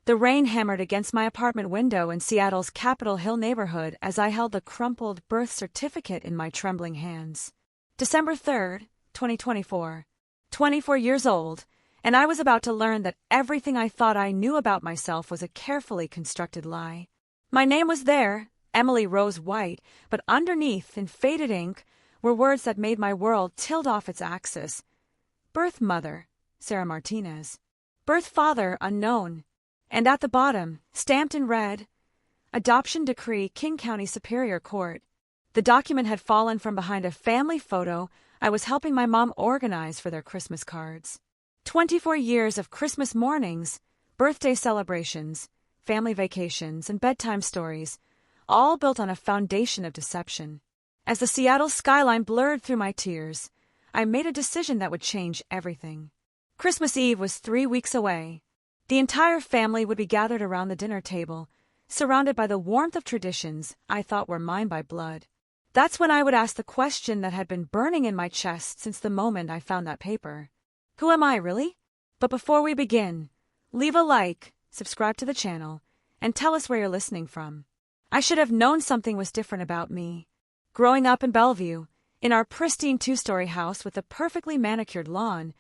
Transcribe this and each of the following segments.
The rain hammered against my apartment window in Seattle's Capitol Hill neighborhood as I held the crumpled birth certificate in my trembling hands. December 3rd, 2024. 24 years old, and I was about to learn that everything I thought I knew about myself was a carefully constructed lie. My name was there, Emily Rose White, but underneath, in faded ink, were words that made my world tilt off its axis. Birth mother, Sarah Martinez. Birth father, unknown. And at the bottom, stamped in red, Adoption Decree, King County Superior Court. The document had fallen from behind a family photo I was helping my mom organize for their Christmas cards. 24 years of Christmas mornings, birthday celebrations, family vacations, and bedtime stories, all built on a foundation of deception. As the Seattle skyline blurred through my tears, I made a decision that would change everything. Christmas Eve was 3 weeks away. The entire family would be gathered around the dinner table, surrounded by the warmth of traditions I thought were mine by blood. That's when I would ask the question that had been burning in my chest since the moment I found that paper. Who am I, really? But before we begin, leave a like, subscribe to the channel, and tell us where you're listening from. I should have known something was different about me. Growing up in Bellevue, in our pristine 2-story house with a perfectly manicured lawn,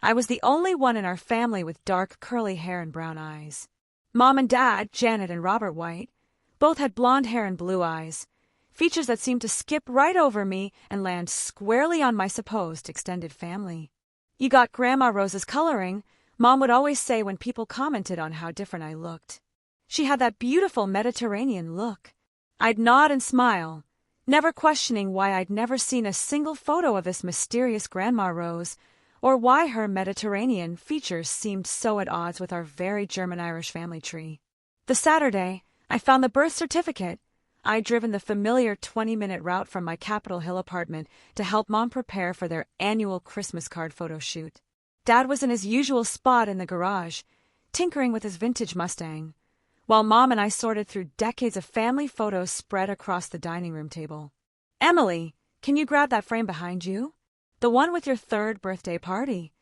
I was the only one in our family with dark curly hair and brown eyes. Mom and Dad, Janet and Robert White, both had blonde hair and blue eyes, features that seemed to skip right over me and land squarely on my supposed extended family. "You got Grandma Rose's coloring," Mom would always say when people commented on how different I looked. She had that beautiful Mediterranean look. I'd nod and smile, never questioning why I'd never seen a single photo of this mysterious Grandma Rose, or why her Mediterranean features seemed so at odds with our very German-Irish family tree. The Saturday, I found the birth certificate. I'd driven the familiar 20-minute route from my Capitol Hill apartment to help Mom prepare for their annual Christmas card photo shoot. Dad was in his usual spot in the garage, tinkering with his vintage Mustang, while Mom and I sorted through decades of family photos spread across the dining room table. "Emily, can you grab that frame behind you? The one with your 3rd birthday party?"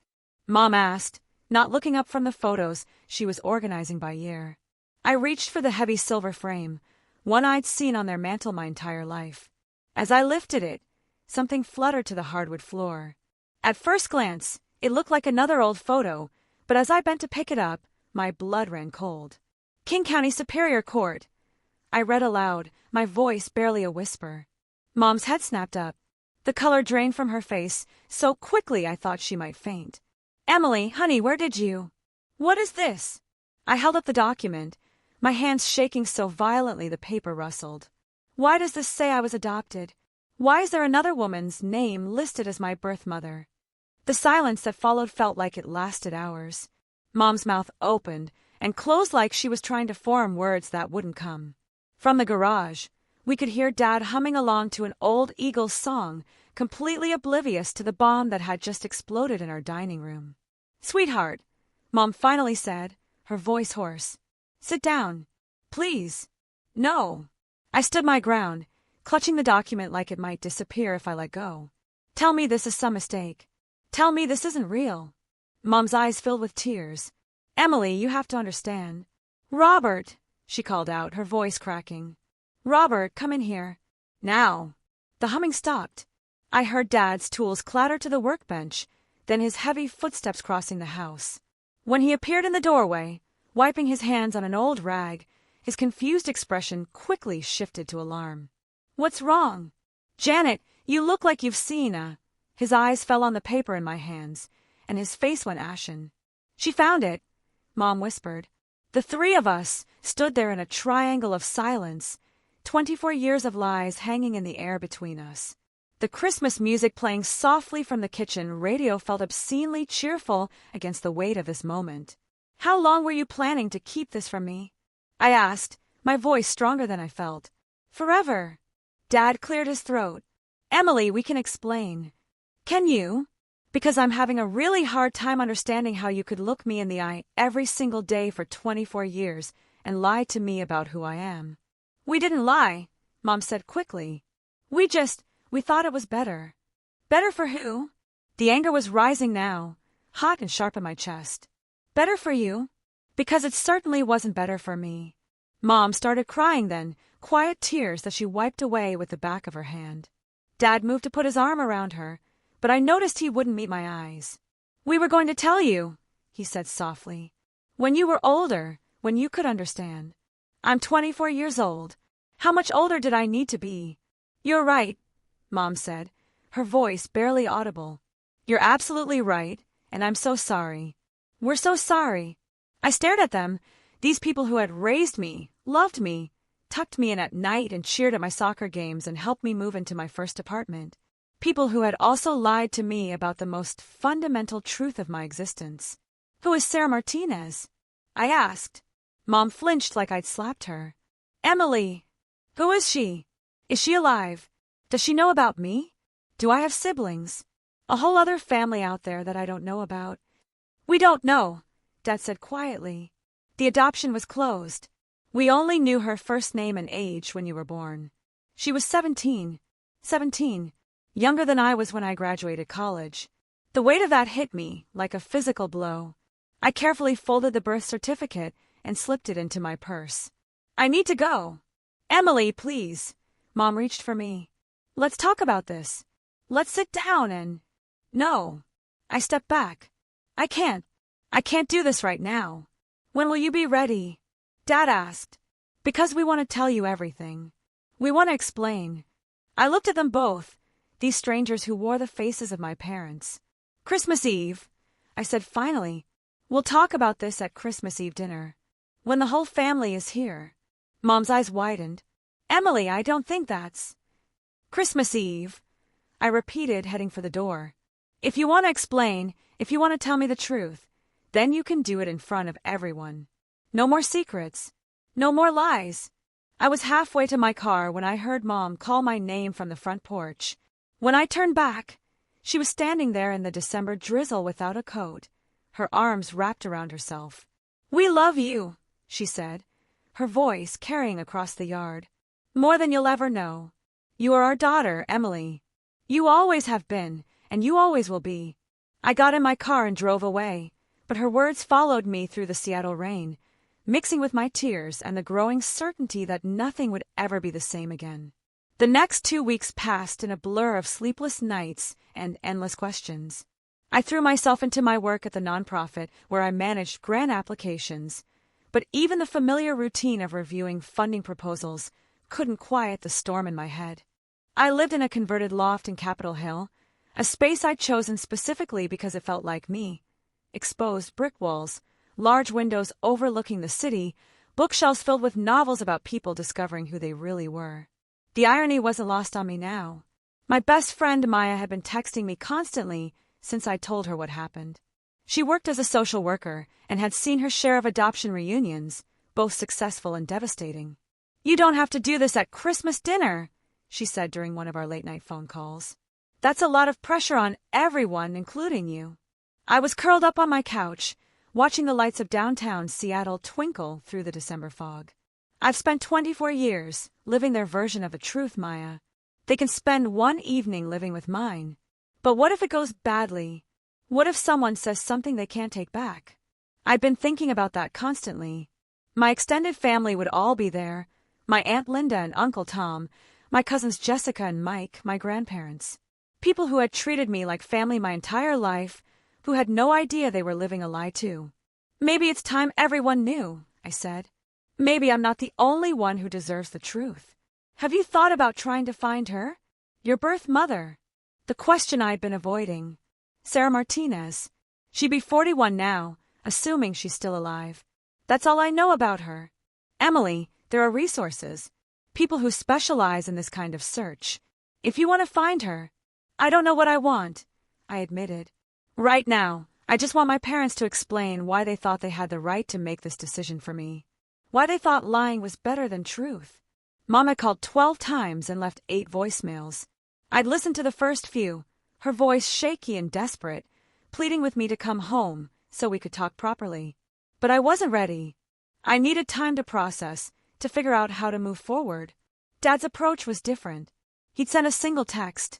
Mom asked, not looking up from the photos she was organizing by year. I reached for the heavy silver frame, one I'd seen on their mantel my entire life. As I lifted it, something fluttered to the hardwood floor. At first glance, it looked like another old photo, but as I bent to pick it up, my blood ran cold. "King County Superior Court," I read aloud, my voice barely a whisper. Mom's head snapped up. The color drained from her face so quickly I thought she might faint. "Emily, honey, where did you—" "What is this?" I held up the document, my hands shaking so violently the paper rustled. "Why does this say I was adopted? Why is there another woman's name listed as my birth mother?" The silence that followed felt like it lasted hours. Mom's mouth opened and closed like she was trying to form words that wouldn't come. From the garage, we could hear Dad humming along to an old Eagles song, completely oblivious to the bomb that had just exploded in our dining room. "Sweetheart," Mom finally said, her voice hoarse. "Sit down. Please." "No." I stood my ground, clutching the document like it might disappear if I let go. "Tell me this is some mistake. Tell me this isn't real." Mom's eyes filled with tears. "Emily, you have to understand." "Robert," she called out, her voice cracking. "Robert, come in here. Now." The humming stopped. I heard Dad's tools clatter to the workbench, then his heavy footsteps crossing the house. When he appeared in the doorway, wiping his hands on an old rag, his confused expression quickly shifted to alarm. "What's wrong?" "Janet, you look like you've seen a—" His eyes fell on the paper in my hands, and his face went ashen. "She found it," Mom whispered. The 3 of us stood there in a triangle of silence, 24 years of lies hanging in the air between us. The Christmas music playing softly from the kitchen radio felt obscenely cheerful against the weight of this moment. "How long were you planning to keep this from me?" I asked, my voice stronger than I felt. "Forever." Dad cleared his throat. "Emily, we can explain." "Can you?" "Because I'm having a really hard time understanding how you could look me in the eye every single day for 24 years and lie to me about who I am." "We didn't lie," Mom said quickly. We thought it was better." "Better for who?" The anger was rising now, hot and sharp in my chest. "Better for you. Because it certainly wasn't better for me. Mom started crying then, quiet tears that she wiped away with the back of her hand. Dad moved to put his arm around her, but I noticed he wouldn't meet my eyes. "We were going to tell you," he said softly. "When you were older, when you could understand. I'm 24 years old. How much older did I need to be?" "You're right," Mom said, her voice barely audible. "You're absolutely right, and I'm so sorry. We're so sorry." I stared at them, these people who had raised me, loved me, tucked me in at night and cheered at my soccer games and helped me move into my first apartment. People who had also lied to me about the most fundamental truth of my existence. "Who is Sarah Martinez?" I asked. Mom flinched like I'd slapped her. "Emily." "Who is she? Is she alive? Does she know about me? Do I have siblings? A whole other family out there that I don't know about?" "We don't know," Dad said quietly. "The adoption was closed. We only knew her first name and age when you were born. She was 17. 17. Younger than I was when I graduated college. The weight of that hit me like a physical blow. I carefully folded the birth certificate and slipped it into my purse. "I need to go." "Emily, please." Mom reached for me. "Let's talk about this. Let's sit down and—" "No." I stepped back. I can't do this right now." "When will you be ready?" Dad asked. "Because we want to tell you everything. We want to explain." I looked at them both, these strangers who wore the faces of my parents. "Christmas Eve," I said finally. "We'll talk about this at Christmas Eve dinner. When the whole family is here." Mom's eyes widened. "Emily, I don't think that's—" "Christmas Eve," I repeated, heading for the door. "If you want to explain, if you want to tell me the truth, then you can do it in front of everyone. No more secrets. No more lies." I was halfway to my car when I heard Mom call my name from the front porch. When I turned back, she was standing there in the December drizzle without a coat, her arms wrapped around herself. "We love you," she said, her voice carrying across the yard. "More than you'll ever know. You are our daughter, Emily. You always have been, and you always will be." I got in my car and drove away, but her words followed me through the Seattle rain, mixing with my tears and the growing certainty that nothing would ever be the same again. The next 2 weeks passed in a blur of sleepless nights and endless questions. I threw myself into my work at the nonprofit where I managed grant applications, but even the familiar routine of reviewing funding proposals couldn't quiet the storm in my head. I lived in a converted loft in Capitol Hill, a space I'd chosen specifically because it felt like me. Exposed brick walls, large windows overlooking the city, bookshelves filled with novels about people discovering who they really were. The irony wasn't lost on me now. My best friend Maya had been texting me constantly since I told her what happened. She worked as a social worker and had seen her share of adoption reunions, both successful and devastating. "You don't have to do this at Christmas dinner," she said during one of our late-night phone calls. "That's a lot of pressure on everyone, including you." I was curled up on my couch, watching the lights of downtown Seattle twinkle through the December fog. "I've spent 24 years living their version of the truth, Maya. They can spend one evening living with mine. But what if it goes badly? What if someone says something they can't take back?" I'd been thinking about that constantly. My extended family would all be there, my Aunt Linda and Uncle Tom, my cousins Jessica and Mike, my grandparents. People who had treated me like family my entire life, who had no idea they were living a lie too. "Maybe it's time everyone knew," I said. "Maybe I'm not the only one who deserves the truth. Have you thought about trying to find her? Your birth mother?" The question I'd been avoiding. Sarah Martinez. She'd be 41 now, assuming she's still alive. That's all I know about her. "Emily, there are resources. People who specialize in this kind of search. If you want to find her—" "I don't know what I want," I admitted. "Right now, I just want my parents to explain why they thought they had the right to make this decision for me. Why they thought lying was better than truth." Mom had called 12 times and left 8 voicemails. I'd listened to the first few, her voice shaky and desperate, pleading with me to come home so we could talk properly. But I wasn't ready. I needed time to process, to figure out how to move forward. Dad's approach was different. He'd sent a single text.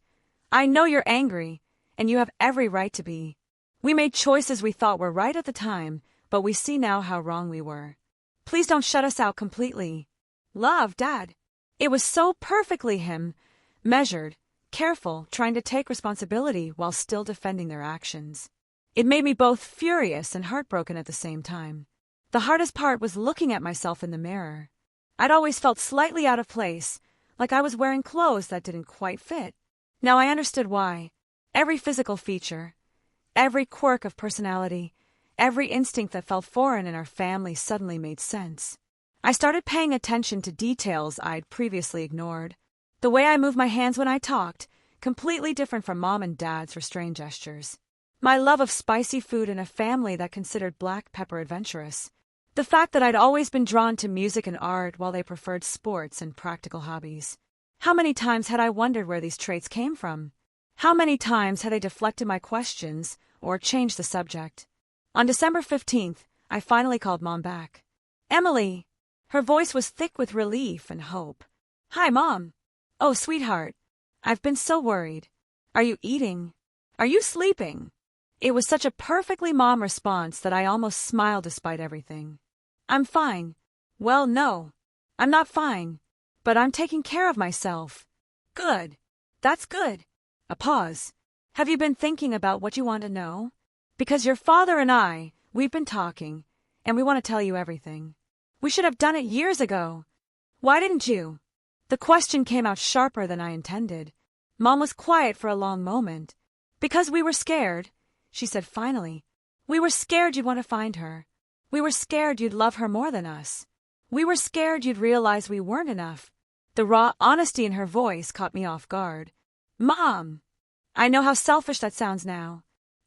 "I know you're angry, and you have every right to be. We made choices we thought were right at the time, but we see now how wrong we were. Please don't shut us out completely. Love, Dad. It was so perfectly him, measured, careful, trying to take responsibility while still defending their actions. It made me both furious and heartbroken at the same time. The hardest part was looking at myself in the mirror. I'd always felt slightly out of place, like I was wearing clothes that didn't quite fit. Now I understood why. Every physical feature, every quirk of personality, every instinct that felt foreign in our family suddenly made sense. I started paying attention to details I'd previously ignored. The way I moved my hands when I talked, completely different from Mom and Dad's restrained gestures. My love of spicy food in a family that considered black pepper adventurous. The fact that I'd always been drawn to music and art while they preferred sports and practical hobbies. How many times had I wondered where these traits came from? How many times had they deflected my questions or changed the subject? On December 15th, I finally called Mom back. Emily! Her voice was thick with relief and hope. Hi, Mom. Oh, sweetheart. I've been so worried. Are you eating? Are you sleeping? It was such a perfectly Mom response that I almost smiled despite everything. I'm fine. Well, no. I'm not fine. But I'm taking care of myself. Good. That's good. A pause. Have you been thinking about what you want to know? Because your father and we've been talking, and we want to tell you everything. We should have done it years ago. Why didn't you? The question came out sharper than I intended. Mom was quiet for a long moment. Because we were scared, she said finally. We were scared you'd want to find her. We were scared you'd love her more than us. We were scared you'd realize we weren't enough. The raw honesty in her voice caught me off guard. Mom! I know how selfish that sounds now.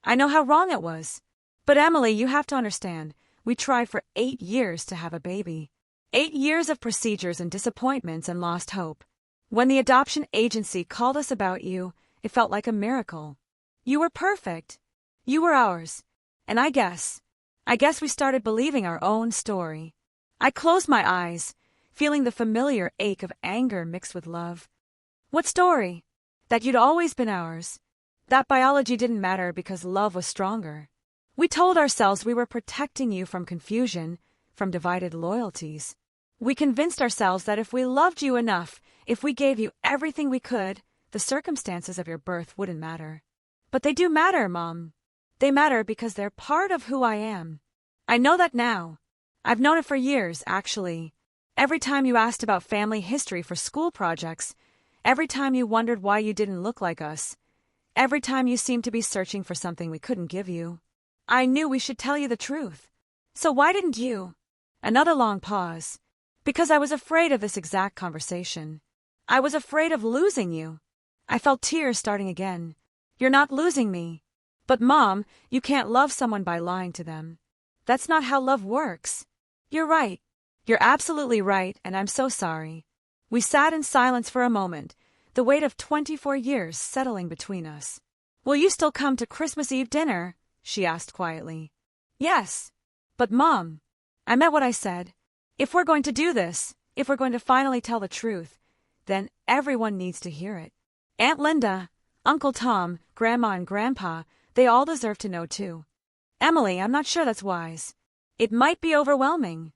I know how wrong it was. But Emily, you have to understand, we tried for 8 years to have a baby. 8 years of procedures and disappointments and lost hope. When the adoption agency called us about you, it felt like a miracle. You were perfect. You were ours. And I guess we started believing our own story. I closed my eyes, feeling the familiar ache of anger mixed with love. What story? That you'd always been ours. That biology didn't matter because love was stronger. We told ourselves we were protecting you from confusion, from divided loyalties. We convinced ourselves that if we loved you enough, if we gave you everything we could, the circumstances of your birth wouldn't matter. But they do matter, Mom. They matter because they're part of who I am. I know that now. I've known it for years, actually. Every time you asked about family history for school projects, every time you wondered why you didn't look like us, every time you seemed to be searching for something we couldn't give you, I knew we should tell you the truth. So why didn't you? Another long pause. Because I was afraid of this exact conversation. I was afraid of losing you. I felt tears starting again. You're not losing me. But Mom, you can't love someone by lying to them. That's not how love works. You're right. You're absolutely right, and I'm so sorry. We sat in silence for a moment, the weight of 24 years settling between us. Will you still come to Christmas Eve dinner? She asked quietly. Yes. But Mom, I meant what I said. If we're going to do this, if we're going to finally tell the truth, then everyone needs to hear it. Aunt Linda, Uncle Tom, Grandma and Grandpa, they all deserve to know too. Emily, I'm not sure that's wise. It might be overwhelming.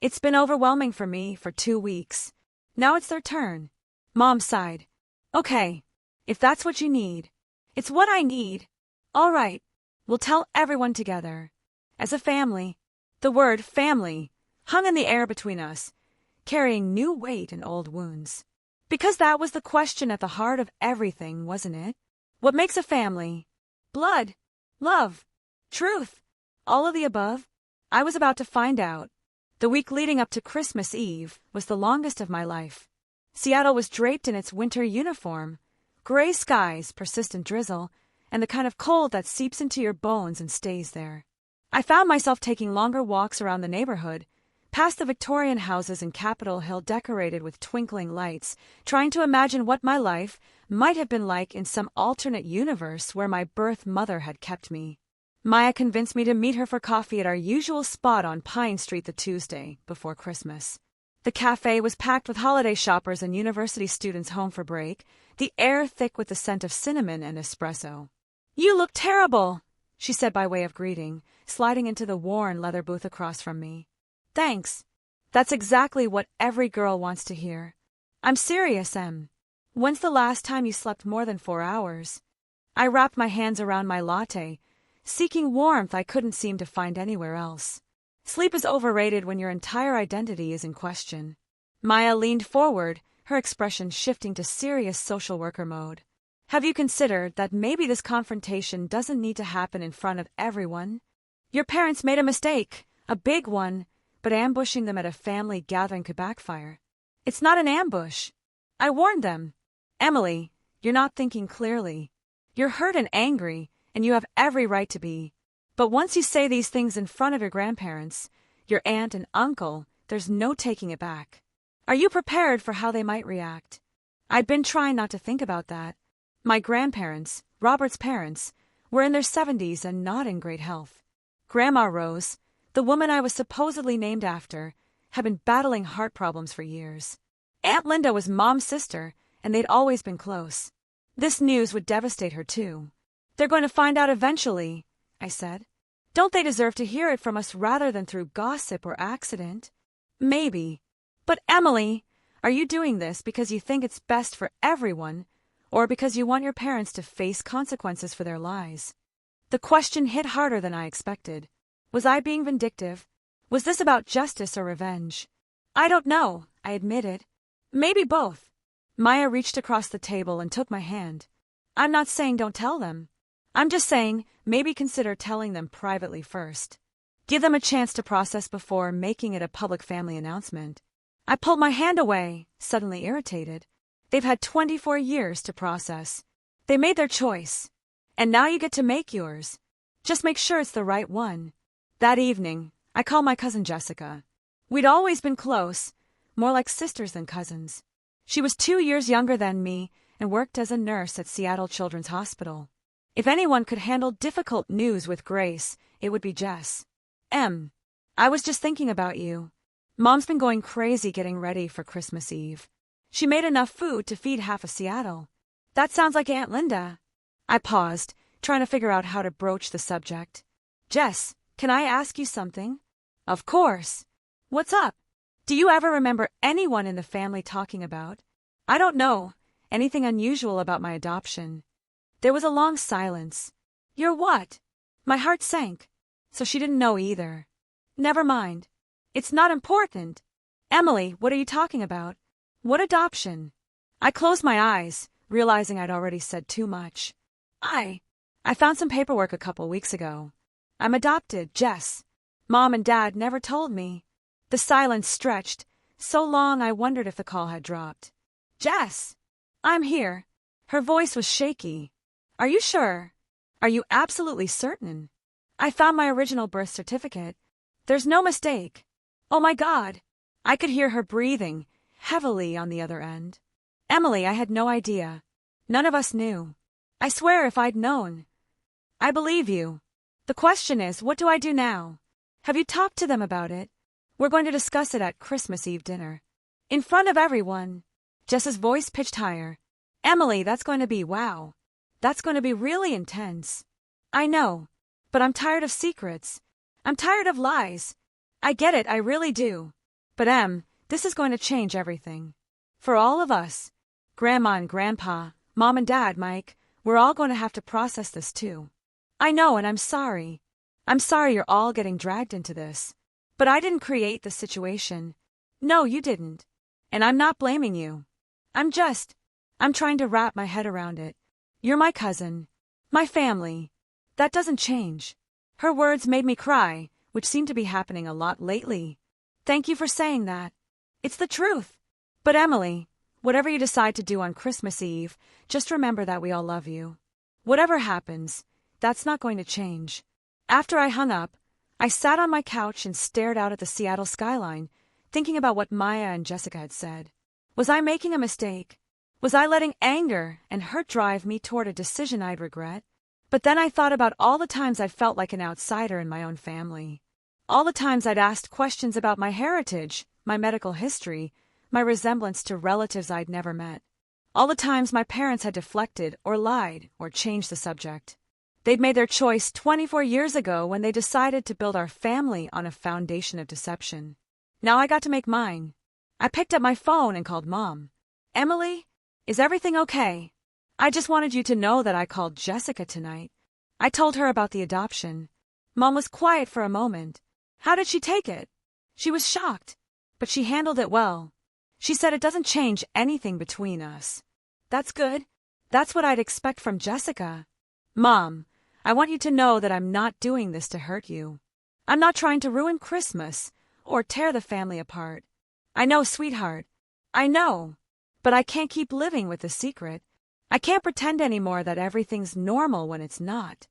It's been overwhelming for me for 2 weeks. Now it's their turn. Mom sighed. Okay, if that's what you need. It's what I need. All right, we'll tell everyone together. As a family. The word family hung in the air between us, carrying new weight in old wounds. Because that was the question at the heart of everything, wasn't it? What makes a family? Blood, love, truth, all of the above? I was about to find out. The week leading up to Christmas Eve was the longest of my life. Seattle was draped in its winter uniform, gray skies, persistent drizzle, and the kind of cold that seeps into your bones and stays there. I found myself taking longer walks around the neighborhood, past the Victorian houses in Capitol Hill decorated with twinkling lights, trying to imagine what my life might have been like in some alternate universe where my birth mother had kept me. Maya convinced me to meet her for coffee at our usual spot on Pine Street the Tuesday before Christmas. The cafe was packed with holiday shoppers and university students home for break, the air thick with the scent of cinnamon and espresso. You look terrible, she said by way of greeting, sliding into the worn leather booth across from me. Thanks. That's exactly what every girl wants to hear. I'm serious, Em. When's the last time you slept more than 4 hours? I wrapped my hands around my latte, seeking warmth I couldn't seem to find anywhere else. Sleep is overrated when your entire identity is in question. Maya leaned forward, her expression shifting to serious social worker mode. Have you considered that maybe this confrontation doesn't need to happen in front of everyone? Your parents made a mistake, a big one, but ambushing them at a family gathering could backfire. It's not an ambush. I warned them. Emily, you're not thinking clearly. You're hurt and angry, and you have every right to be. But once you say these things in front of your grandparents, your aunt and uncle, there's no taking it back. Are you prepared for how they might react? I'd been trying not to think about that. My grandparents, Robert's parents, were in their 70s and not in great health. Grandma Rose, the woman I was supposedly named after, had been battling heart problems for years. Aunt Linda was Mom's sister, and they'd always been close. This news would devastate her, too. They're going to find out eventually, I said. Don't they deserve to hear it from us rather than through gossip or accident? Maybe. But Emily, are you doing this because you think it's best for everyone, or because you want your parents to face consequences for their lies? The question hit harder than I expected. Was I being vindictive? Was this about justice or revenge? I don't know, I admitted. Maybe both. Maya reached across the table and took my hand. I'm not saying don't tell them. I'm just saying maybe consider telling them privately first. Give them a chance to process before making it a public family announcement. I pulled my hand away, suddenly irritated. They've had 24 years to process. They made their choice. And now you get to make yours. Just make sure it's the right one. That evening, I called my cousin Jessica. We'd always been close, more like sisters than cousins. She was 2 years younger than me and worked as a nurse at Seattle Children's Hospital. If anyone could handle difficult news with grace, it would be Jess. Em, I was just thinking about you. Mom's been going crazy getting ready for Christmas Eve. She made enough food to feed half of Seattle. That sounds like Aunt Linda. I paused, trying to figure out how to broach the subject. Jess, can I ask you something? Of course. What's up? Do you ever remember anyone in the family talking about? I don't know. Anything unusual about my adoption? There was a long silence. You're what? My heart sank. So she didn't know either. Never mind. It's not important. Emily, what are you talking about? What adoption? I closed my eyes, realizing I'd already said too much. I found some paperwork a couple weeks ago. I'm adopted, Jess. Mom and Dad never told me. The silence stretched, so long I wondered if the call had dropped. Jess! I'm here. Her voice was shaky. Are you sure? Are you absolutely certain? I found my original birth certificate. There's no mistake. Oh my God! I could hear her breathing, heavily on the other end. Emily, I had no idea. None of us knew. I swear if I'd known. I believe you. The question is, what do I do now? Have you talked to them about it? We're going to discuss it at Christmas Eve dinner. In front of everyone. Jess's voice pitched higher. Emily, that's going to be wow. That's going to be really intense. I know. But I'm tired of secrets. I'm tired of lies. I get it, I really do. But Em, this is going to change everything. For all of us. Grandma and Grandpa, Mom and Dad, Mike, we're all going to have to process this too. I know, and I'm sorry. I'm sorry you're all getting dragged into this. But I didn't create this situation. No, you didn't. And I'm not blaming you. I'm trying to wrap my head around it. You're my cousin. My family. That doesn't change. Her words made me cry, which seemed to be happening a lot lately. Thank you for saying that. It's the truth. But Emily, whatever you decide to do on Christmas Eve, just remember that we all love you. Whatever happens, that's not going to change. After I hung up, I sat on my couch and stared out at the Seattle skyline, thinking about what Maya and Jessica had said. Was I making a mistake? Was I letting anger and hurt drive me toward a decision I'd regret? But then I thought about all the times I felt like an outsider in my own family. All the times I'd asked questions about my heritage, my medical history, my resemblance to relatives I'd never met. All the times my parents had deflected or lied or changed the subject. They'd made their choice 24 years ago when they decided to build our family on a foundation of deception. Now I got to make mine. I picked up my phone and called Mom. Emily, is everything okay? I just wanted you to know that I called Jessica tonight. I told her about the adoption. Mom was quiet for a moment. How did she take it? She was shocked, but she handled it well. She said it doesn't change anything between us. That's good. That's what I'd expect from Jessica. Mom, I want you to know that I'm not doing this to hurt you. I'm not trying to ruin Christmas or tear the family apart. I know, sweetheart. I know. But I can't keep living with the secret. I can't pretend anymore that everything's normal when it's not.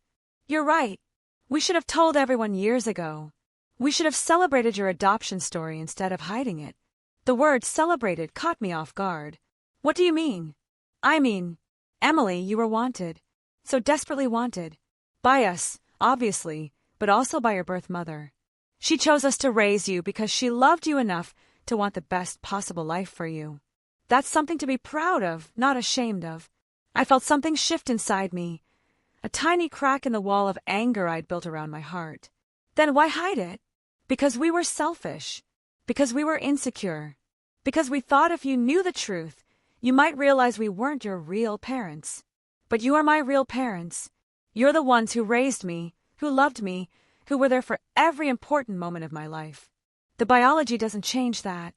You're right. We should have told everyone years ago. We should have celebrated your adoption story instead of hiding it. The word celebrated caught me off guard. What do you mean? I mean, Emily, you were wanted. So desperately wanted. By us, obviously, but also by your birth mother. She chose us to raise you because she loved you enough to want the best possible life for you. That's something to be proud of, not ashamed of. I felt something shift inside me, a tiny crack in the wall of anger I'd built around my heart. Then why hide it? Because we were selfish. Because we were insecure. Because we thought if you knew the truth, you might realize we weren't your real parents. But you are my real parents. You're the ones who raised me, who loved me, who were there for every important moment of my life. The biology doesn't change that.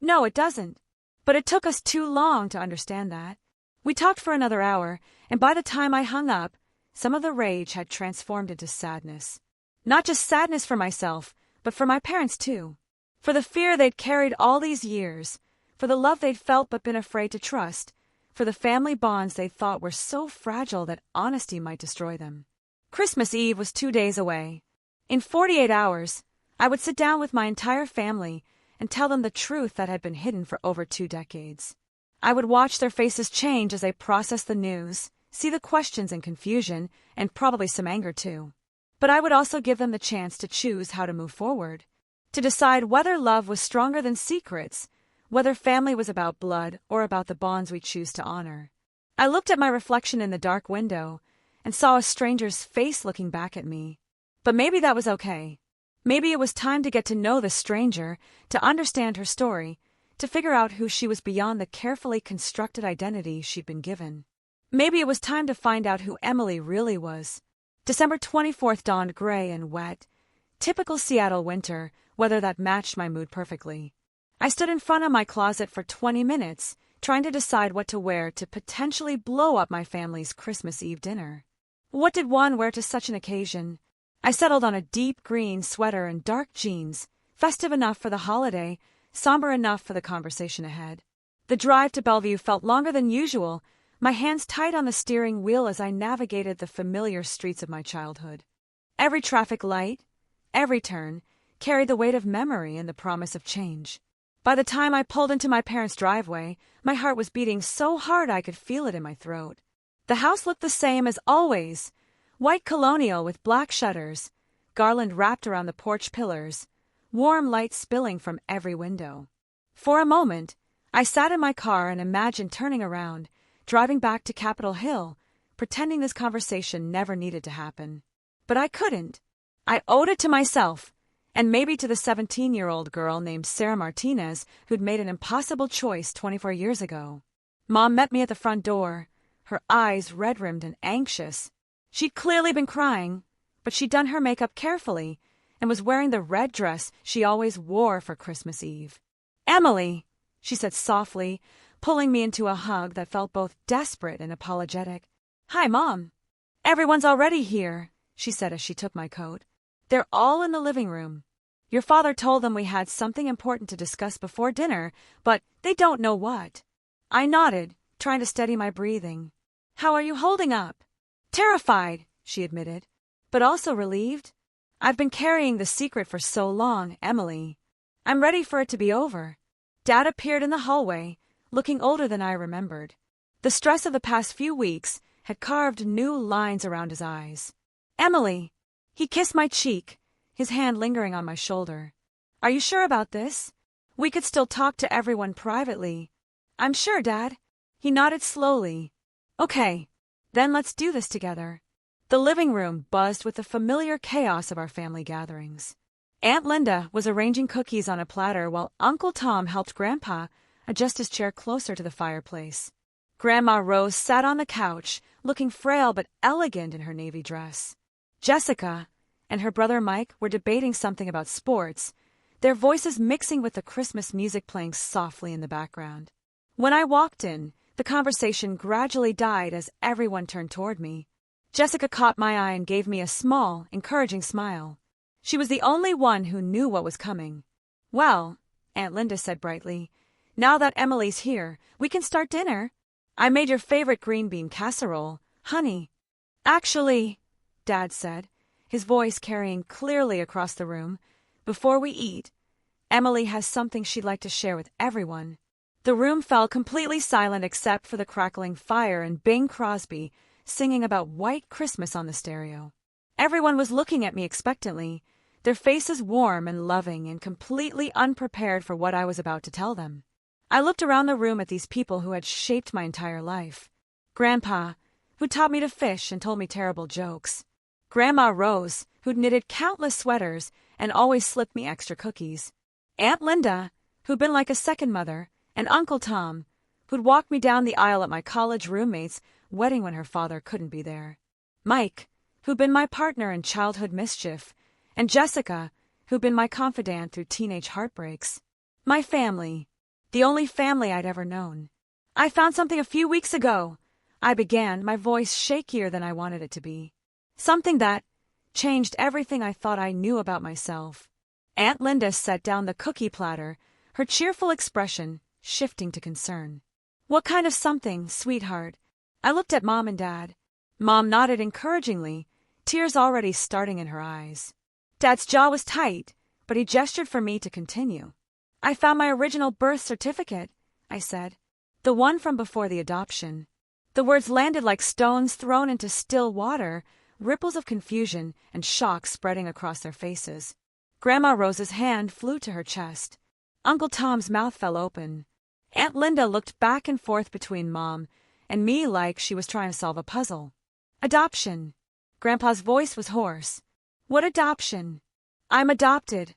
No, it doesn't. But it took us too long to understand that. We talked for another hour, and by the time I hung up, some of the rage had transformed into sadness. Not just sadness for myself, but for my parents too. For the fear they'd carried all these years, for the love they'd felt but been afraid to trust, for the family bonds they thought were so fragile that honesty might destroy them. Christmas Eve was 2 days away. In 48 hours, I would sit down with my entire family and tell them the truth that had been hidden for over 2 decades. I would watch their faces change as they processed the news, see the questions and confusion, and probably some anger too. But I would also give them the chance to choose how to move forward, to decide whether love was stronger than secrets, whether family was about blood or about the bonds we choose to honor. I looked at my reflection in the dark window and saw a stranger's face looking back at me. But maybe that was okay. Maybe it was time to get to know this stranger, to understand her story, to figure out who she was beyond the carefully constructed identity she'd been given. Maybe it was time to find out who Emily really was. December 24th dawned gray and wet. Typical Seattle winter, weather that matched my mood perfectly. I stood in front of my closet for 20 minutes, trying to decide what to wear to potentially blow up my family's Christmas Eve dinner. What did one wear to such an occasion? I settled on a deep green sweater and dark jeans, festive enough for the holiday, somber enough for the conversation ahead. The drive to Bellevue felt longer than usual, my hands tight on the steering wheel as I navigated the familiar streets of my childhood. Every traffic light, every turn, carried the weight of memory and the promise of change. By the time I pulled into my parents' driveway, my heart was beating so hard I could feel it in my throat. The house looked the same as always, white colonial with black shutters, garland wrapped around the porch pillars, warm light spilling from every window. For a moment, I sat in my car and imagined turning around, driving back to Capitol Hill, pretending this conversation never needed to happen. But I couldn't. I owed it to myself, and maybe to the 17-year-old girl named Sarah Martinez who'd made an impossible choice 24 years ago. Mom met me at the front door, her eyes red-rimmed and anxious. She'd clearly been crying, but she'd done her makeup carefully and was wearing the red dress she always wore for Christmas Eve. "Emily," she said softly, pulling me into a hug that felt both desperate and apologetic. "Hi, Mom." "Everyone's already here," she said as she took my coat. "They're all in the living room. Your father told them we had something important to discuss before dinner, but they don't know what." I nodded, trying to steady my breathing. "How are you holding up?" "Terrified," she admitted, "but also relieved. I've been carrying the secret for so long, Emily. I'm ready for it to be over." Dad appeared in the hallway, looking older than I remembered. The stress of the past few weeks had carved new lines around his eyes. "Emily!" He kissed my cheek, his hand lingering on my shoulder. "Are you sure about this? We could still talk to everyone privately." "I'm sure, Dad." He nodded slowly. "Okay, then let's do this together." The living room buzzed with the familiar chaos of our family gatherings. Aunt Linda was arranging cookies on a platter while Uncle Tom helped Grandpa adjust his chair closer to the fireplace. Grandma Rose sat on the couch, looking frail but elegant in her navy dress. Jessica and her brother Mike were debating something about sports, their voices mixing with the Christmas music playing softly in the background. When I walked in, the conversation gradually died as everyone turned toward me. Jessica caught my eye and gave me a small, encouraging smile. She was the only one who knew what was coming. "Well," Aunt Linda said brightly, "now that Emily's here, we can start dinner. I made your favorite green bean casserole, honey." "Actually," Dad said, his voice carrying clearly across the room, "before we eat, Emily has something she'd like to share with everyone." The room fell completely silent except for the crackling fire and Bing Crosby singing about White Christmas on the stereo. Everyone was looking at me expectantly, their faces warm and loving and completely unprepared for what I was about to tell them. I looked around the room at these people who had shaped my entire life. Grandpa, who taught me to fish and told me terrible jokes. Grandma Rose, who'd knitted countless sweaters and always slipped me extra cookies. Aunt Linda, who'd been like a second mother, and Uncle Tom, who'd walked me down the aisle at my college roommate's wedding when her father couldn't be there. Mike, who'd been my partner in childhood mischief, and Jessica, who'd been my confidant through teenage heartbreaks. My family. The only family I'd ever known. "I found something a few weeks ago," I began, my voice shakier than I wanted it to be. "Something that changed everything I thought I knew about myself." Aunt Linda set down the cookie platter, her cheerful expression shifting to concern. "What kind of something, sweetheart?" I looked at Mom and Dad. Mom nodded encouragingly, tears already starting in her eyes. Dad's jaw was tight, but he gestured for me to continue. "I found my original birth certificate," I said. "The one from before the adoption." The words landed like stones thrown into still water, ripples of confusion and shock spreading across their faces. Grandma Rose's hand flew to her chest. Uncle Tom's mouth fell open. Aunt Linda looked back and forth between Mom and me like she was trying to solve a puzzle. "Adoption." Grandpa's voice was hoarse. "What adoption?" "I'm adopted,"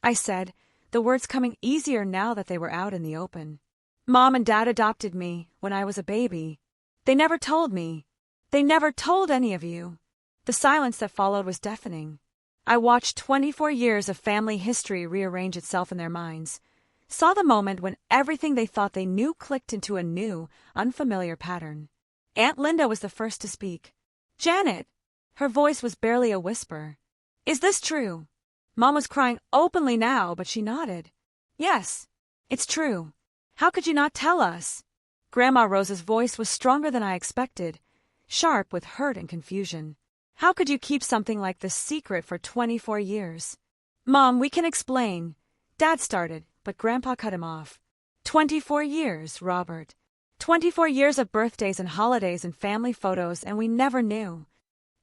I said, the words coming easier now that they were out in the open. "Mom and Dad adopted me when I was a baby. They never told me. They never told any of you." The silence that followed was deafening. I watched 24 years of family history rearrange itself in their minds, saw the moment when everything they thought they knew clicked into a new, unfamiliar pattern. Aunt Linda was the first to speak. "Janet," her voice was barely a whisper, "is this true?" Mom was crying openly now, but she nodded. "Yes, it's true. How could you not tell us?" Grandma Rose's voice was stronger than I expected, sharp with hurt and confusion. "How could you keep something like this secret for 24 years? "Mom, we can explain," Dad started, but Grandpa cut him off. 24 years, Robert. 24 years of birthdays and holidays and family photos, and we never knew."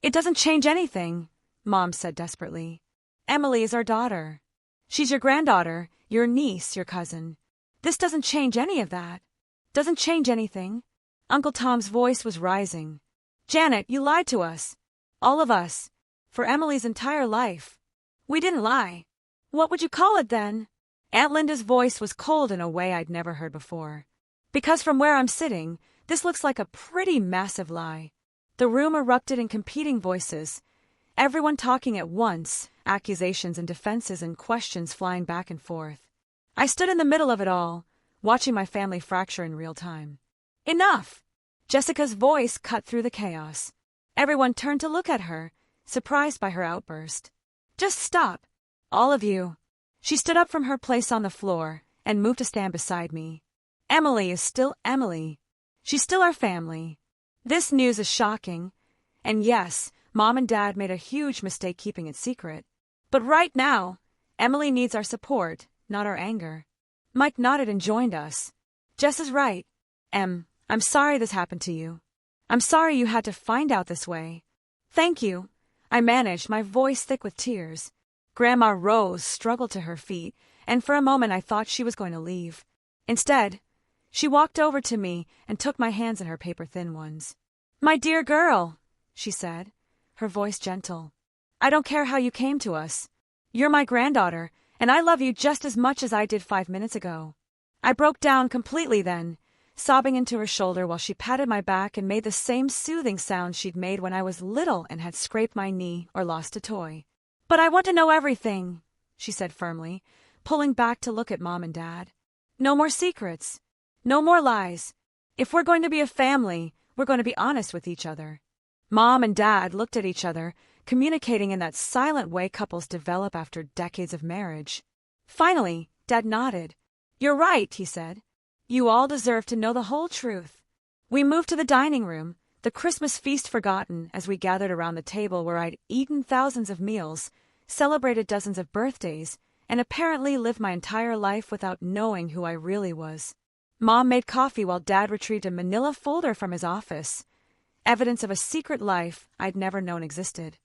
"It doesn't change anything," Mom said desperately. "Emily is our daughter. She's your granddaughter, your niece, your cousin. This doesn't change any of that. Doesn't change anything." Uncle Tom's voice was rising. "Janet, you lied to us. All of us. For Emily's entire life." "We didn't lie." "What would you call it then?" Aunt Linda's voice was cold in a way I'd never heard before. "Because from where I'm sitting, this looks like a pretty massive lie." The room erupted in competing voices, everyone talking at once, accusations and defenses and questions flying back and forth. I stood in the middle of it all, watching my family fracture in real time. "Enough!" Jessica's voice cut through the chaos. Everyone turned to look at her, surprised by her outburst. "Just stop, all of you." She stood up from her place on the floor and moved to stand beside me. "Emily is still Emily. She's still our family. This news is shocking, and yes, Mom and Dad made a huge mistake keeping it secret. But right now, Emily needs our support, not our anger." Mike nodded and joined us. "Jess is right. I'm sorry this happened to you. I'm sorry you had to find out this way." "Thank you," I managed, my voice thick with tears. Grandma Rose struggled to her feet, and for a moment I thought she was going to leave. Instead, she walked over to me and took my hands in her paper-thin ones. "My dear girl," she said, her voice gentle. I don't care how you came to us. You're my granddaughter, and I love you just as much as I did 5 minutes ago. I broke down completely then, sobbing into her shoulder while she patted my back and made the same soothing sound she'd made when I was little and had scraped my knee or lost a toy. But I want to know everything, she said firmly, pulling back to look at Mom and Dad. No more secrets. No more lies. If we're going to be a family, we're going to be honest with each other. Mom and Dad looked at each other, communicating in that silent way couples develop after decades of marriage. Finally, Dad nodded. You're right, he said. You all deserve to know the whole truth. We moved to the dining room, the Christmas feast forgotten as we gathered around the table where I'd eaten thousands of meals, celebrated dozens of birthdays, and apparently lived my entire life without knowing who I really was. Mom made coffee while Dad retrieved a manila folder from his office, evidence of a secret life I'd never known existed.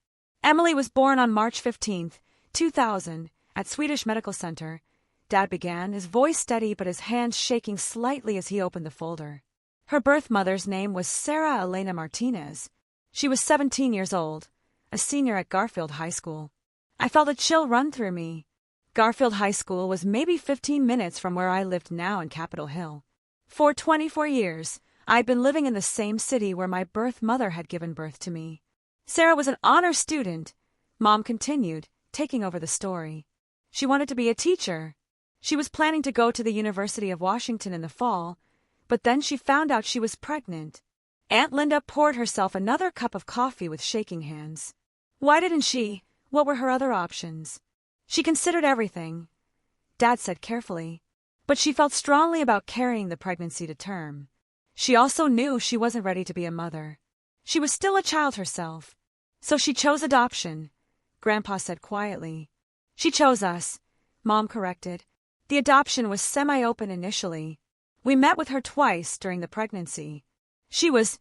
Emily was born on March 15, 2000, at Swedish Medical Center, Dad began, his voice steady but his hands shaking slightly as he opened the folder. Her birth mother's name was Sarah Elena Martinez. She was 17 years old, a senior at Garfield High School. I felt a chill run through me. Garfield High School was maybe 15 minutes from where I lived now in Capitol Hill. For 24 years, I'd been living in the same city where my birth mother had given birth to me. Sarah was an honor student, Mom continued, taking over the story. She wanted to be a teacher. She was planning to go to the University of Washington in the fall, but then she found out she was pregnant. Aunt Linda poured herself another cup of coffee with shaking hands. Why didn't she? What were her other options? She considered everything, Dad said carefully, but she felt strongly about carrying the pregnancy to term. She also knew she wasn't ready to be a mother. She was still a child herself. So she chose adoption, Grandpa said quietly. She chose us, Mom corrected. The adoption was semi-open initially. We met with her twice during the pregnancy. She was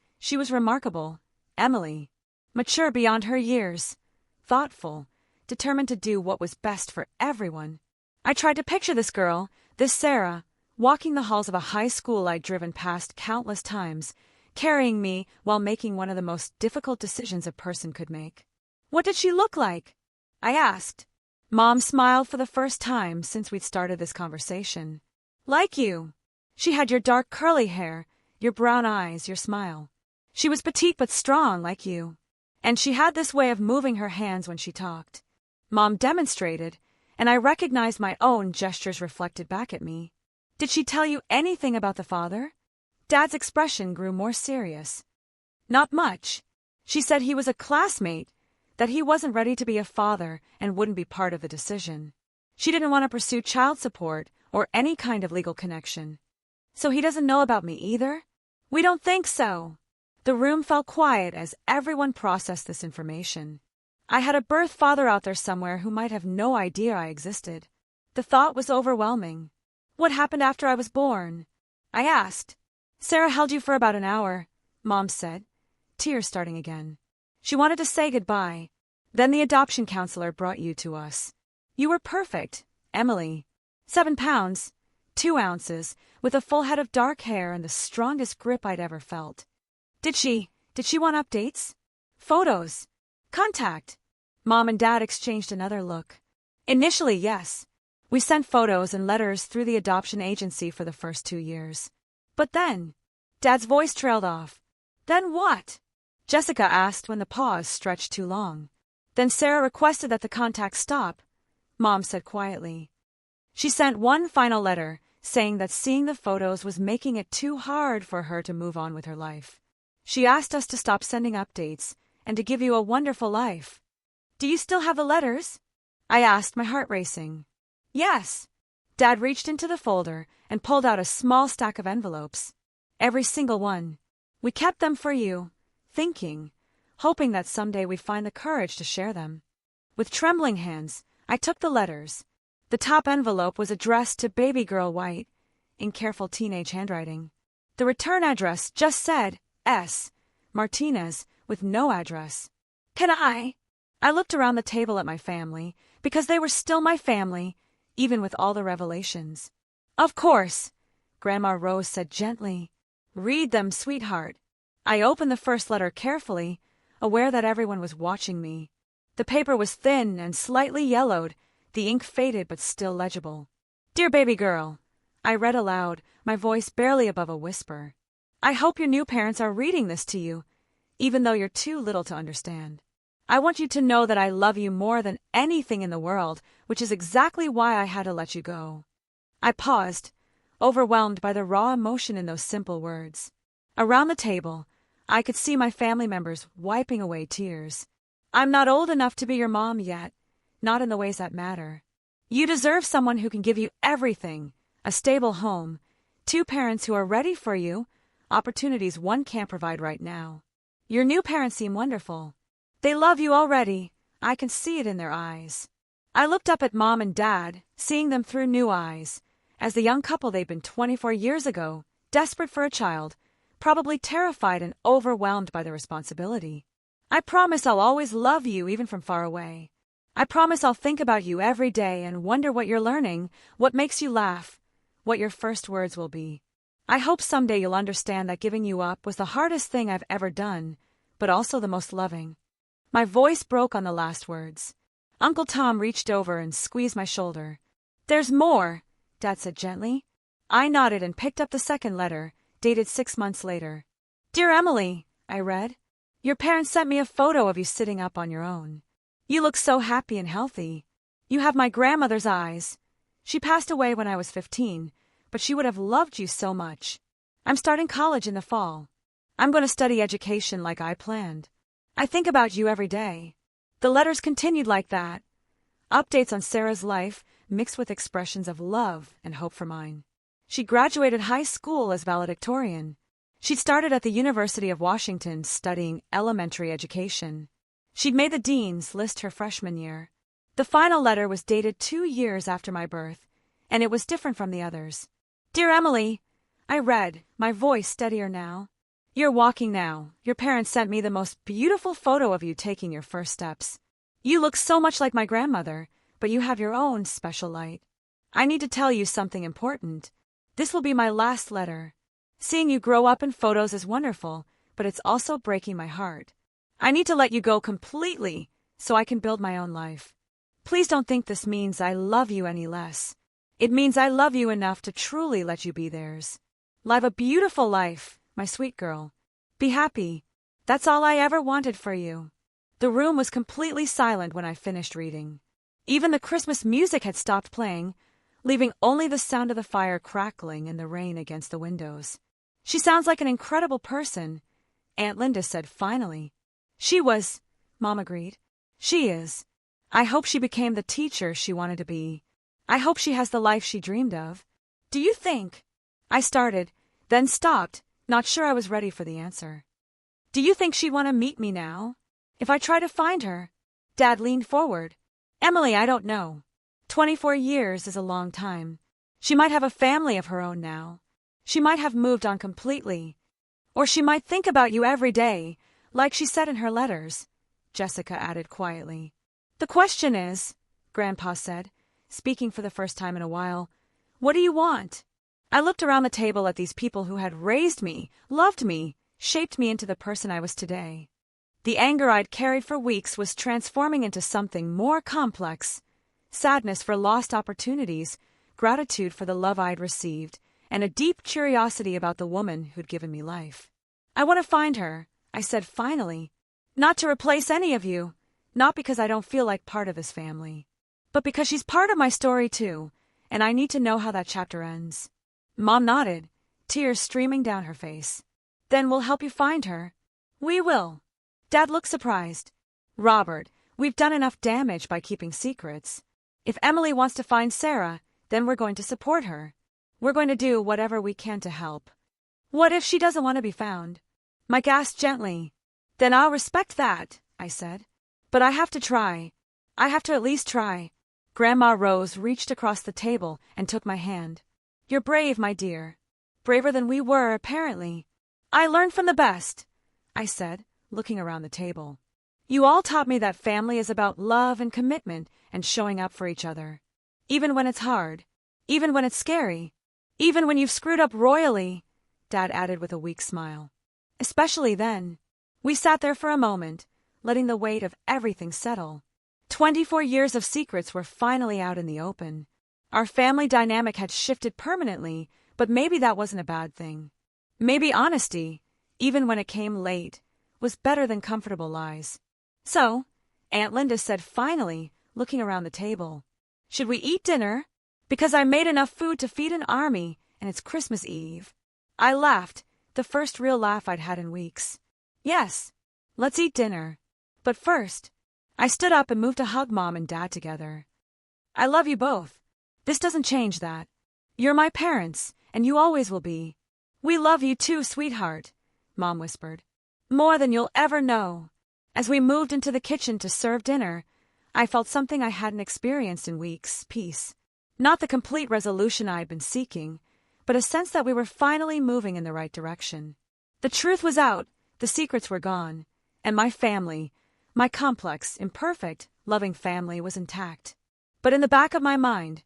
remarkable, Emily. Mature beyond her years. Thoughtful. Determined to do what was best for everyone. I tried to picture this girl, this Sarah, walking the halls of a high school I'd driven past countless times, carrying me while making one of the most difficult decisions a person could make. What did she look like? I asked. Mom smiled for the first time since we'd started this conversation. Like you. She had your dark curly hair, your brown eyes, your smile. She was petite but strong like you. And she had this way of moving her hands when she talked. Mom demonstrated, and I recognized my own gestures reflected back at me. Did she tell you anything about the father? Dad's expression grew more serious. Not much. She said he was a classmate, that he wasn't ready to be a father and wouldn't be part of the decision. She didn't want to pursue child support or any kind of legal connection. So he doesn't know about me either? We don't think so. The room fell quiet as everyone processed this information. I had a birth father out there somewhere who might have no idea I existed. The thought was overwhelming. What happened after I was born? I asked. Sarah held you for about an hour, Mom said, tears starting again. She wanted to say goodbye. Then the adoption counselor brought you to us. You were perfect, Emily. 7 pounds, 2 ounces, with a full head of dark hair and the strongest grip I'd ever felt. Did she want updates? Photos? Contact? Mom and Dad exchanged another look. Initially, yes. We sent photos and letters through the adoption agency for the first 2 years. But then, Dad's voice trailed off. Then what? Jessica asked when the pause stretched too long. Then Sarah requested that the contact stop, Mom said quietly. She sent one final letter, saying that seeing the photos was making it too hard for her to move on with her life. She asked us to stop sending updates and to give you a wonderful life. Do you still have the letters? I asked, my heart racing. Yes. Dad reached into the folder and pulled out a small stack of envelopes. Every single one. We kept them for you, thinking, hoping that someday we'd find the courage to share them. With trembling hands, I took the letters. The top envelope was addressed to Baby Girl White, in careful teenage handwriting. The return address just said, S. Martinez, with no address. Can I looked around the table at my family, because they were still my family, even with all the revelations. Of course, Grandma Rose said gently. Read them, sweetheart. I opened the first letter carefully, aware that everyone was watching me. The paper was thin and slightly yellowed, the ink faded but still legible. "Dear baby girl," I read aloud, my voice barely above a whisper. "I hope your new parents are reading this to you, even though you're too little to understand. I want you to know that I love you more than anything in the world, which is exactly why I had to let you go." I paused, overwhelmed by the raw emotion in those simple words. Around the table, I could see my family members wiping away tears. "I'm not old enough to be your mom yet, not in the ways that matter. You deserve someone who can give you everything, a stable home, two parents who are ready for you, opportunities one can't provide right now. Your new parents seem wonderful. They love you already. I can see it in their eyes." I looked up at Mom and Dad, seeing them through new eyes, as the young couple they'd been 24 years ago, desperate for a child, probably terrified and overwhelmed by the responsibility. "I promise I'll always love you even from far away. I promise I'll think about you every day and wonder what you're learning, what makes you laugh, what your first words will be. I hope someday you'll understand that giving you up was the hardest thing I've ever done, but also the most loving." My voice broke on the last words. Uncle Tom reached over and squeezed my shoulder. "There's more," Dad said gently. I nodded and picked up the second letter, dated 6 months later. "Dear Emily," I read, "your parents sent me a photo of you sitting up on your own. You look so happy and healthy. You have my grandmother's eyes. She passed away when I was 15, but she would have loved you so much. I'm starting college in the fall. I'm going to study education like I planned. I think about you every day." The letters continued like that. Updates on Sarah's life mixed with expressions of love and hope for mine. She graduated high school as valedictorian. She'd started at the University of Washington studying elementary education. She'd made the dean's list her freshman year. The final letter was dated 2 years after my birth, and it was different from the others. "Dear Emily," I read, my voice steadier now. "You're walking now. Your parents sent me the most beautiful photo of you taking your first steps. You look so much like my grandmother, but you have your own special light. I need to tell you something important. This will be my last letter. Seeing you grow up in photos is wonderful, but it's also breaking my heart. I need to let you go completely so I can build my own life. Please don't think this means I love you any less. It means I love you enough to truly let you be theirs. Live a beautiful life, my sweet girl. Be happy. That's all I ever wanted for you." The room was completely silent when I finished reading. Even the Christmas music had stopped playing, leaving only the sound of the fire crackling and the rain against the windows. "She sounds like an incredible person," Aunt Linda said finally. "She was," Mom agreed. "She is. I hope she became the teacher she wanted to be. I hope she has the life she dreamed of. Do you think—" I started, then stopped, not sure I was ready for the answer. "Do you think she'd want to meet me now? If I try to find her?" Dad leaned forward. "Emily, I don't know. 24 years is a long time. She might have a family of her own now. She might have moved on completely. Or she might think about you every day, like she said in her letters," Jessica added quietly. "The question is," Grandpa said, speaking for the first time in a while, "what do you want?" I looked around the table at these people who had raised me, loved me, shaped me into the person I was today. The anger I'd carried for weeks was transforming into something more complex. Sadness for lost opportunities, gratitude for the love I'd received, and a deep curiosity about the woman who'd given me life. "I want to find her," I said finally. "Not to replace any of you, not because I don't feel like part of this family, but because she's part of my story too, and I need to know how that chapter ends." Mom nodded, tears streaming down her face. "Then we'll help you find her." "We will." Dad looked surprised. "Robert, we've done enough damage by keeping secrets. If Emily wants to find Sarah, then we're going to support her. We're going to do whatever we can to help." "What if she doesn't want to be found?" Mike asked gently. "Then I'll respect that," I said. "But I have to try. I have to at least try." Grandma Rose reached across the table and took my hand. "You're brave, my dear. Braver than we were, apparently." "I learned from the best," I said, looking around the table. "You all taught me that family is about love and commitment and showing up for each other. Even when it's hard. Even when it's scary. Even when you've screwed up royally," Dad added with a weak smile. "Especially then. We sat there for a moment, letting the weight of everything settle. 24 years of secrets were finally out in the open. Our family dynamic had shifted permanently, but maybe that wasn't a bad thing. Maybe honesty, even when it came late, was better than comfortable lies. So, Aunt Linda said finally, looking around the table, "Should we eat dinner? Because I made enough food to feed an army, and it's Christmas Eve." I laughed, the first real laugh I'd had in weeks. "Yes, let's eat dinner. But first," I stood up and moved to hug Mom and Dad together. "I love you both. This doesn't change that. You're my parents, and you always will be." "We love you too, sweetheart," Mom whispered. "More than you'll ever know." As we moved into the kitchen to serve dinner, I felt something I hadn't experienced in weeks: peace. Not the complete resolution I had been seeking, but a sense that we were finally moving in the right direction. The truth was out, the secrets were gone, and my family, my complex, imperfect, loving family, was intact. But in the back of my mind,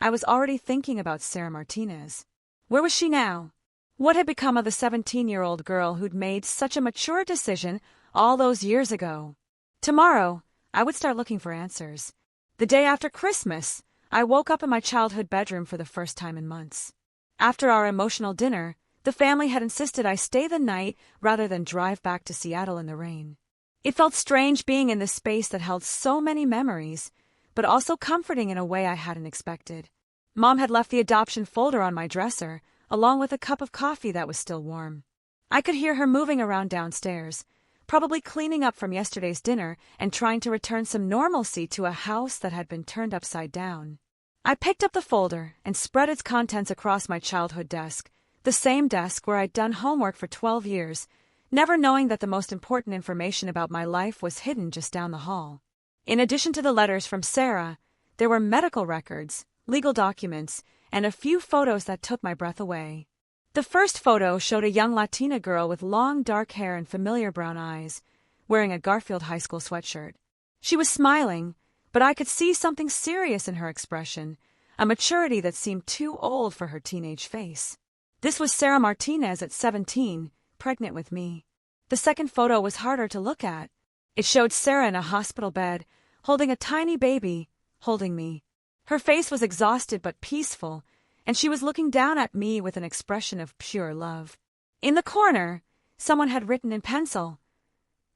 I was already thinking about Sarah Martinez. Where was she now? What had become of the 17-year-old girl who'd made such a mature decision all those years ago? Tomorrow, I would start looking for answers. The day after Christmas, I woke up in my childhood bedroom for the first time in months. After our emotional dinner, the family had insisted I stay the night rather than drive back to Seattle in the rain. It felt strange being in this space that held so many memories, but also comforting in a way I hadn't expected. Mom had left the adoption folder on my dresser, along with a cup of coffee that was still warm. I could hear her moving around downstairs, probably cleaning up from yesterday's dinner and trying to return some normalcy to a house that had been turned upside down. I picked up the folder and spread its contents across my childhood desk, the same desk where I'd done homework for 12 years, never knowing that the most important information about my life was hidden just down the hall. In addition to the letters from Sarah, there were medical records, legal documents, and a few photos that took my breath away. The first photo showed a young Latina girl with long dark hair and familiar brown eyes, wearing a Garfield High School sweatshirt. She was smiling, but I could see something serious in her expression, a maturity that seemed too old for her teenage face. This was Sarah Martinez at 17, pregnant with me. The second photo was harder to look at. It showed Sarah in a hospital bed, holding a tiny baby, holding me. Her face was exhausted but peaceful, and she was looking down at me with an expression of pure love. In the corner, someone had written in pencil,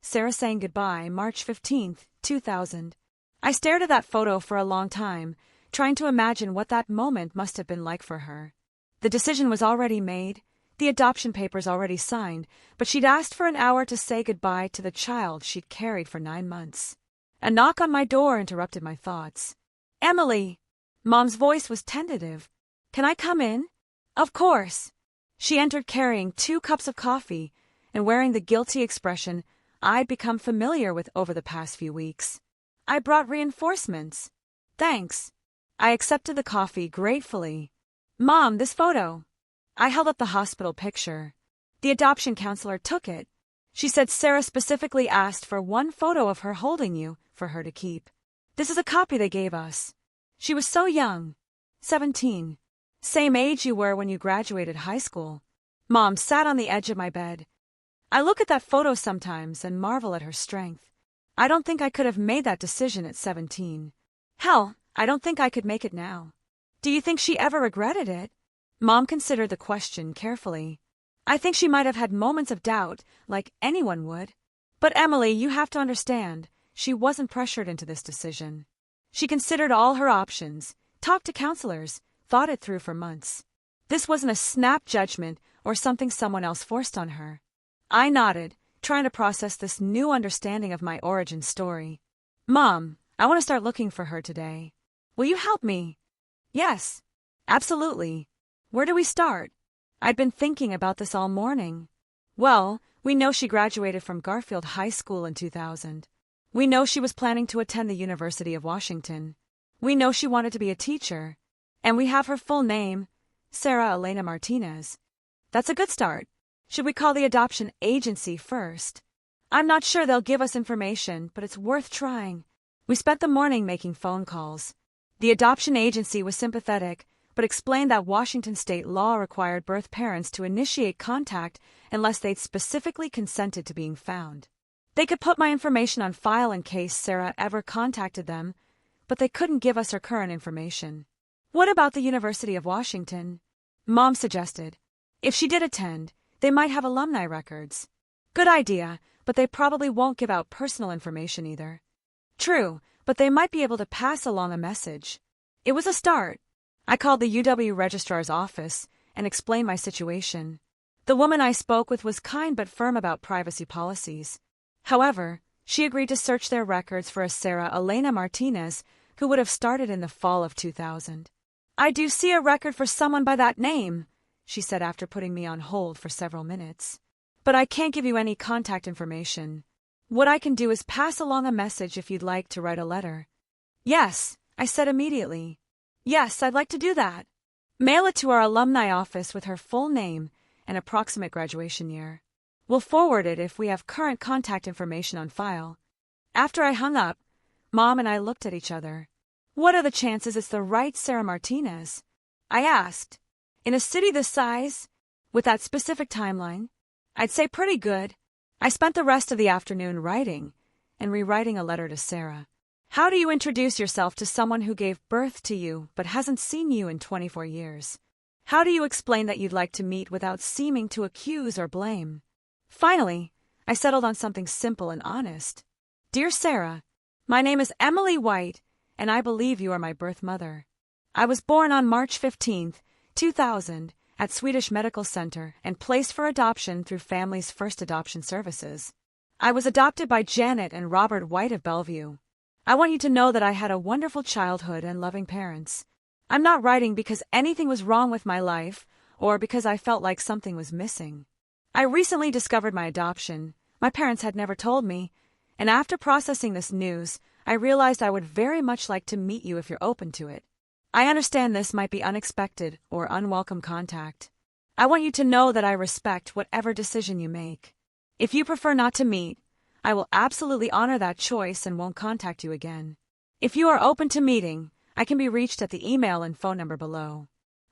"Sarah saying goodbye, March 15th, 2000. I stared at that photo for a long time, trying to imagine what that moment must have been like for her. The decision was already made, the adoption papers already signed, but she'd asked for an hour to say goodbye to the child she'd carried for 9 months. A knock on my door interrupted my thoughts. "Emily!" Mom's voice was tentative. "Can I come in?" "Of course." She entered carrying 2 cups of coffee and wearing the guilty expression I'd become familiar with over the past few weeks. "I brought reinforcements." "Thanks." I accepted the coffee gratefully. "Mom, this photo." I held up the hospital picture. The adoption counselor took it. She said Sarah specifically asked for one photo of her holding you for her to keep. "This is a copy they gave us. She was so young. 17. Same age you were when you graduated high school." Mom sat on the edge of my bed. I look at that photo sometimes and marvel at her strength. I don't think I could have made that decision at 17. Hell, I don't think I could make it now. "Do you think she ever regretted it?" Mom considered the question carefully. "I think she might have had moments of doubt, like anyone would. But Emily, you have to understand, she wasn't pressured into this decision. She considered all her options, talked to counselors, thought it through for months. This wasn't a snap judgment or something someone else forced on her." I nodded, trying to process this new understanding of my origin story. "Mom, I want to start looking for her today. Will you help me?" "Yes, absolutely. Where do we start?" I'd been thinking about this all morning. Well, we know she graduated from Garfield High School in 2000. We know she was planning to attend the University of Washington. We know she wanted to be a teacher. And we have her full name, Sarah Elena Martinez. That's a good start. Should we call the adoption agency first? I'm not sure they'll give us information, but it's worth trying. We spent the morning making phone calls. The adoption agency was sympathetic, but explained that Washington state law required birth parents to initiate contact unless they'd specifically consented to being found. They could put my information on file in case Sarah ever contacted them, but they couldn't give us her current information. What about the University of Washington? Mom suggested. If she did attend, they might have alumni records. Good idea, but they probably won't give out personal information either. True, but they might be able to pass along a message. It was a start. I called the UW registrar's office and explained my situation. The woman I spoke with was kind but firm about privacy policies. However, she agreed to search their records for a Sarah Elena Martinez who would have started in the fall of 2000. I do see a record for someone by that name, she said after putting me on hold for several minutes. But I can't give you any contact information. What I can do is pass along a message if you'd like to write a letter. Yes, I said immediately. Yes, I'd like to do that. Mail it to our alumni office with her full name and approximate graduation year. We'll forward it if we have current contact information on file. After I hung up, Mom and I looked at each other. What are the chances it's the right Sarah Martinez? I asked. In a city this size, with that specific timeline, I'd say pretty good. I spent the rest of the afternoon writing and rewriting a letter to Sarah. How do you introduce yourself to someone who gave birth to you but hasn't seen you in 24 years? How do you explain that you'd like to meet without seeming to accuse or blame? Finally, I settled on something simple and honest. Dear Sarah, my name is Emily White, and I believe you are my birth mother. I was born on March 15, 2000, at Swedish Medical Center and placed for adoption through Family's First Adoption Services. I was adopted by Janet and Robert White of Bellevue. I want you to know that I had a wonderful childhood and loving parents. I'm not writing because anything was wrong with my life or because I felt like something was missing. I recently discovered my adoption. My parents had never told me, and after processing this news, I realized I would very much like to meet you if you're open to it. I understand this might be unexpected or unwelcome contact. I want you to know that I respect whatever decision you make. If you prefer not to meet, I will absolutely honor that choice and won't contact you again. If you are open to meeting, I can be reached at the email and phone number below.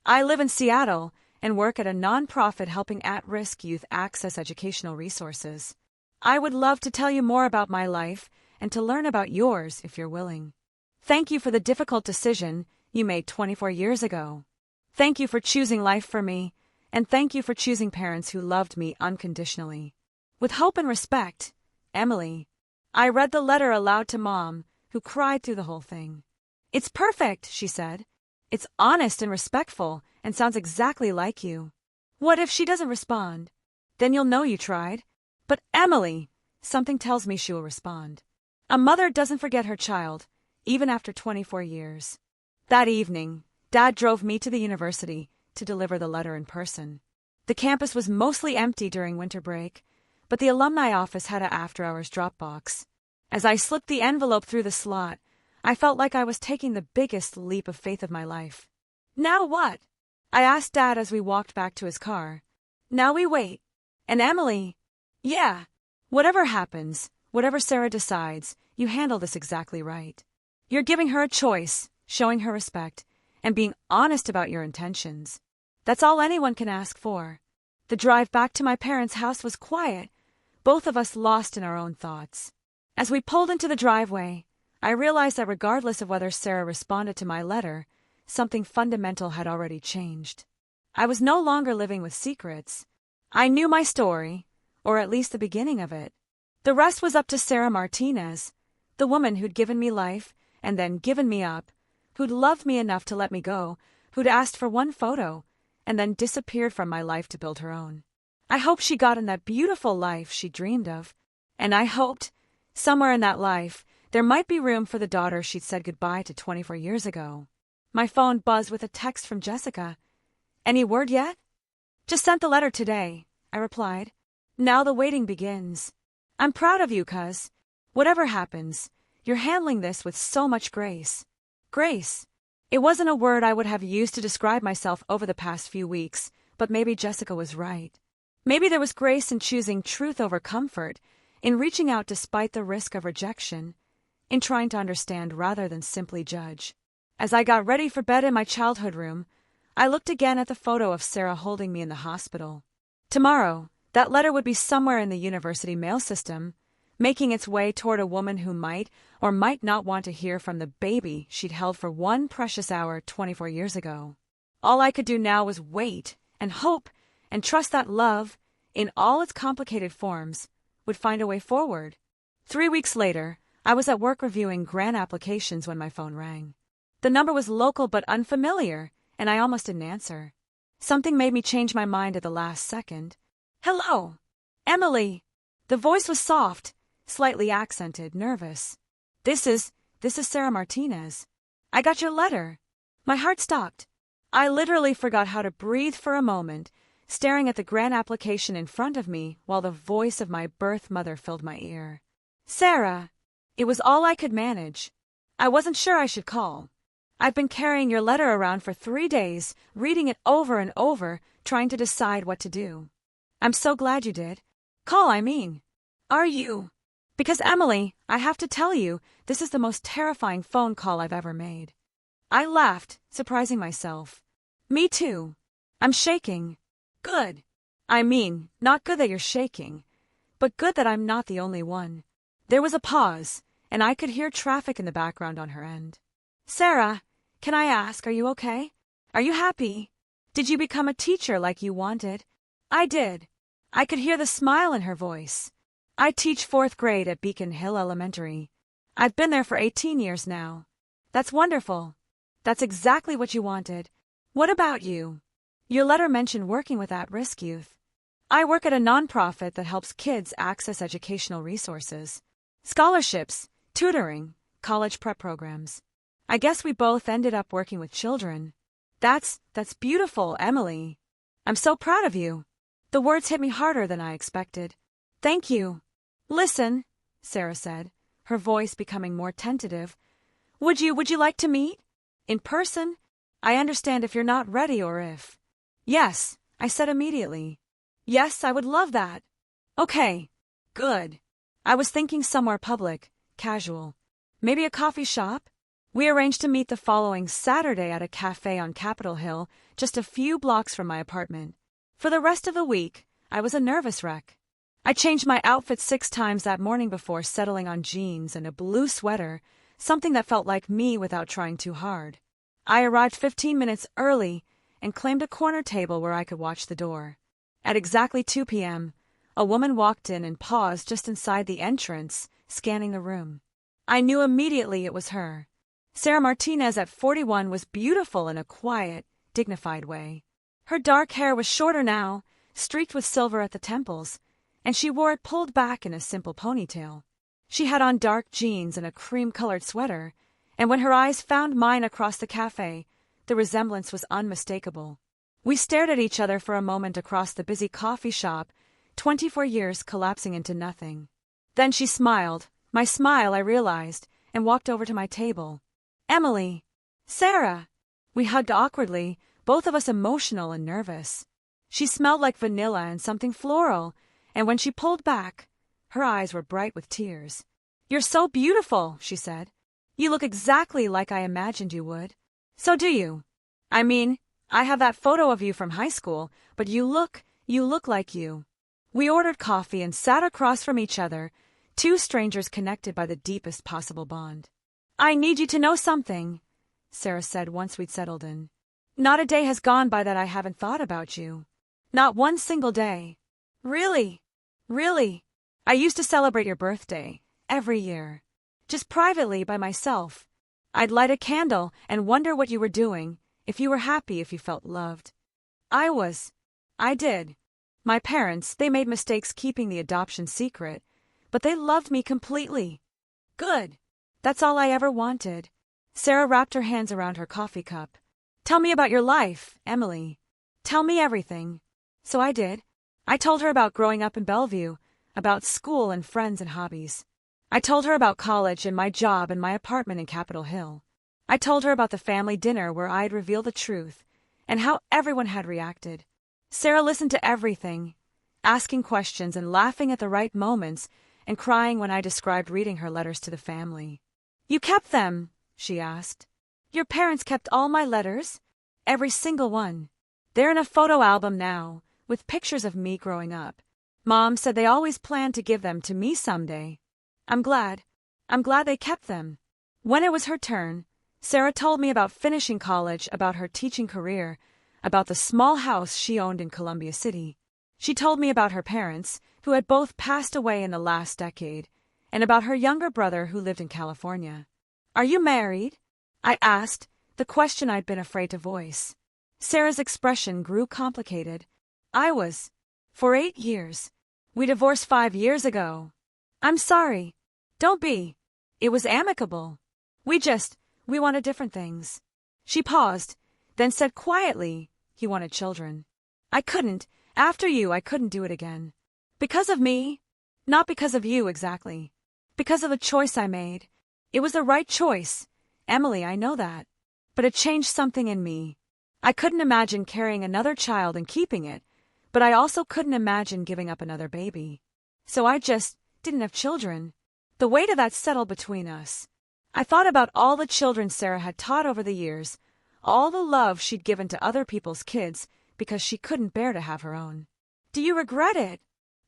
I live in Seattle and work at a nonprofit helping at-risk youth access educational resources. I would love to tell you more about my life and to learn about yours if you're willing. Thank you for the difficult decision you made 24 years ago. Thank you for choosing life for me, and thank you for choosing parents who loved me unconditionally. With hope and respect, Emily. I read the letter aloud to Mom, who cried through the whole thing. It's perfect, she said. It's honest and respectful and sounds exactly like you. What if she doesn't respond? Then you'll know you tried. But Emily, something tells me she will respond. A mother doesn't forget her child, even after 24 years. That evening, Dad drove me to the university to deliver the letter in person. The campus was mostly empty during winter break, but the alumni office had an after-hours drop box. As I slipped the envelope through the slot, I felt like I was taking the biggest leap of faith of my life. Now what? I asked Dad as we walked back to his car. Now we wait. And Emily, yeah, whatever happens, whatever Sarah decides, you handle this exactly right. You're giving her a choice, showing her respect, and being honest about your intentions. That's all anyone can ask for. The drive back to my parents' house was quiet, both of us lost in our own thoughts. As we pulled into the driveway, I realized that regardless of whether Sarah responded to my letter, something fundamental had already changed. I was no longer living with secrets. I knew my story, or at least the beginning of it. The rest was up to Sarah Martinez, the woman who'd given me life and then given me up, who'd loved me enough to let me go, who'd asked for one photo, and then disappeared from my life to build her own. I hoped she got in that beautiful life she dreamed of, and I hoped, somewhere in that life, there might be room for the daughter she'd said goodbye to 24 years ago. My phone buzzed with a text from Jessica. Any word yet? Just sent the letter today, I replied. Now the waiting begins. I'm proud of you, cuz. Whatever happens, you're handling this with so much grace. Grace. It wasn't a word I would have used to describe myself over the past few weeks, but maybe Jessica was right. Maybe there was grace in choosing truth over comfort, in reaching out despite the risk of rejection, in trying to understand rather than simply judge. As I got ready for bed in my childhood room, I looked again at the photo of Sarah holding me in the hospital. Tomorrow, that letter would be somewhere in the university mail system, making its way toward a woman who might or might not want to hear from the baby she'd held for one precious hour 24 years ago. All I could do now was wait and hope and trust that love, in all its complicated forms, would find a way forward. 3 weeks later, I was at work reviewing grant applications when my phone rang. The number was local but unfamiliar, and I almost didn't answer. Something made me change my mind at the last second. "Hello, Emily." The voice was soft, slightly accented, nervous. This is Sarah Martinez. I got your letter." My heart stopped. I literally forgot how to breathe for a moment, staring at the grant application in front of me while the voice of my birth mother filled my ear. "Sarah." It was all I could manage. "I wasn't sure I should call. I've been carrying your letter around for 3 days, reading it over and over, trying to decide what to do." "I'm so glad you did. Call, I mean. Are you?" "Because, Emily, I have to tell you, this is the most terrifying phone call I've ever made." I laughed, surprising myself. "Me too. I'm shaking." "Good. I mean, not good that you're shaking, but good that I'm not the only one." There was a pause, and I could hear traffic in the background on her end. "Sarah, can I ask, are you okay? Are you happy? Did you become a teacher like you wanted?" "I did." I could hear the smile in her voice. "I teach 4th grade at Beacon Hill Elementary. I've been there for 18 years now." "That's wonderful. That's exactly what you wanted. What about you? Your letter mentioned working with at-risk youth." "I work at a nonprofit that helps kids access educational resources. Scholarships, tutoring, college prep programs. I guess we both ended up working with children." That's beautiful, Emily. I'm so proud of you." The words hit me harder than I expected. "Thank you." "Listen," Sarah said, her voice becoming more tentative. Would you like to meet? In person? I understand if you're not ready or if." "Yes," I said immediately. "Yes, I would love that." "Okay. Good." I was thinking somewhere public, casual. Maybe a coffee shop? We arranged to meet the following Saturday at a cafe on Capitol Hill, just a few blocks from my apartment. For the rest of the week, I was a nervous wreck. I changed my outfit 6 times that morning before settling on jeans and a blue sweater, something that felt like me without trying too hard. I arrived 15 minutes early and claimed a corner table where I could watch the door. At exactly 2 p.m., a woman walked in and paused just inside the entrance, scanning the room. I knew immediately it was her. Sarah Martinez at 41 was beautiful in a quiet, dignified way. Her dark hair was shorter now, streaked with silver at the temples, and she wore it pulled back in a simple ponytail. She had on dark jeans and a cream-colored sweater, and when her eyes found mine across the cafe, the resemblance was unmistakable. We stared at each other for a moment across the busy coffee shop, 24 years collapsing into nothing. Then she smiled, my smile, I realized, and walked over to my table. "Emily." "Sarah." We hugged awkwardly, both of us emotional and nervous. She smelled like vanilla and something floral, and when she pulled back, her eyes were bright with tears. "You're so beautiful," she said. "You look exactly like I imagined you would." "So do you. I mean, I have that photo of you from high school, but you look like you." We ordered coffee and sat across from each other, 2 strangers connected by the deepest possible bond. "I need you to know something," Sarah said once we'd settled in. "Not a day has gone by that I haven't thought about you. Not one single day." "Really? Really?" "I used to celebrate your birthday, every year. Just privately by myself. I'd light a candle and wonder what you were doing, if you were happy, if you felt loved." I did. My parents, they made mistakes keeping the adoption secret, but they loved me completely. "Good. That's all I ever wanted." Sarah wrapped her hands around her coffee cup. "Tell me about your life, Emily. Tell me everything." So I did. I told her about growing up in Bellevue, about school and friends and hobbies. I told her about college and my job and my apartment in Capitol Hill. I told her about the family dinner where I'd reveal the truth, and how everyone had reacted. Sarah listened to everything, asking questions and laughing at the right moments, and crying when I described reading her letters to the family. "You kept them?" she asked. "Your parents kept all my letters?" every single one. They're in a photo album now, with pictures of me growing up. Mom said they always planned to give them to me someday. I'm glad they kept them. When it was her turn, Sarah told me about finishing college, about her teaching career, about the small house she owned in Columbia City. She told me about her parents, who had both passed away in the last decade, and about her younger brother who lived in California. Are you married? I asked, the question I'd been afraid to voice. Sarah's expression grew complicated. I was. For 8 years. We divorced 5 years ago. I'm sorry. Don't be. It was amicable. We wanted different things. She paused, then said quietly, he wanted children. After you, I couldn't do it again. Because of me? Not because of you exactly. Because of the choice I made. It was the right choice. Emily, I know that. But it changed something in me. I couldn't imagine carrying another child and keeping it, but I also couldn't imagine giving up another baby. So I just didn't have children. The weight of that settled between us. I thought about all the children Sarah had taught over the years, all the love she'd given to other people's kids because she couldn't bear to have her own. Do you regret it?